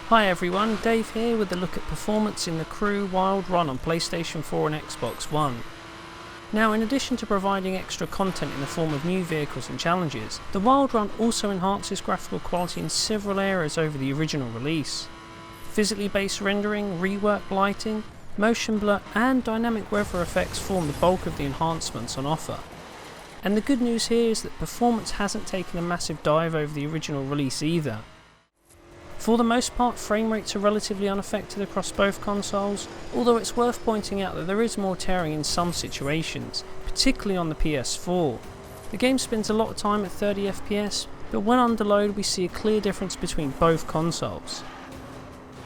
Hi everyone, Dave here with a look at performance in the Crew Wild Run on PlayStation 4 and Xbox One. Now, in addition to providing extra content in the form of new vehicles and challenges, the Wild Run also enhances graphical quality in several areas over the original release. Physically based rendering, reworked lighting, motion blur and dynamic weather effects form the bulk of the enhancements on offer. And the good news here is that performance hasn't taken a massive dive over the original release either. For the most part, frame rates are relatively unaffected across both consoles, although it's worth pointing out that there is more tearing in some situations, particularly on the PS4. The game spends a lot of time at 30 FPS, but when under load we see a clear difference between both consoles.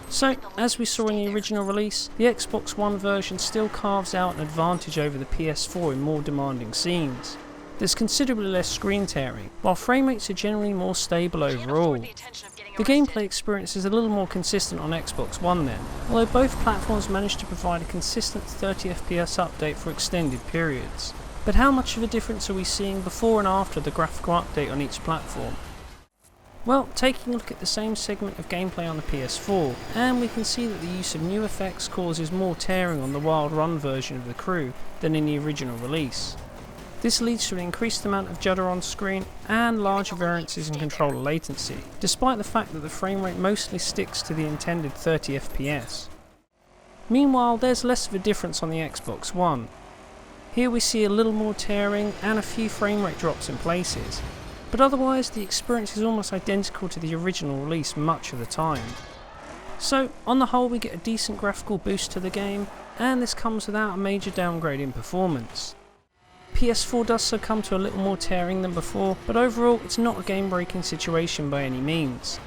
So, as we saw in the original release, the Xbox One version still carves out an advantage over the PS4 in more demanding scenes. There's considerably less screen tearing, while frame rates are generally more stable overall. The gameplay experience is a little more consistent on Xbox One then, although both platforms managed to provide a consistent 30 FPS update for extended periods. But how much of a difference are we seeing before and after the graphical update on each platform? Well, taking a look at the same segment of gameplay on the PS4, and we can see that the use of new effects causes more tearing on the Wild Run version of the Crew than in the original release. This leads to an increased amount of judder on screen and larger variances in controller latency, despite the fact that the frame rate mostly sticks to the intended 30 FPS. Meanwhile, there's less of a difference on the Xbox One. Here we see a little more tearing and a few frame rate drops in places, but otherwise the experience is almost identical to the original release much of the time. So, on the whole, we get a decent graphical boost to the game, and this comes without a major downgrade in performance. PS4 does succumb to a little more tearing than before, but overall it's not a game-breaking situation by any means.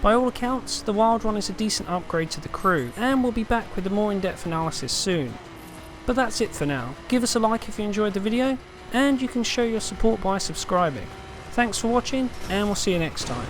By all accounts, the Wild Run is a decent upgrade to the Crew, and we'll be back with a more in-depth analysis soon. But that's it for now. Give us a like if you enjoyed the video, and you can show your support by subscribing. Thanks for watching, and we'll see you next time.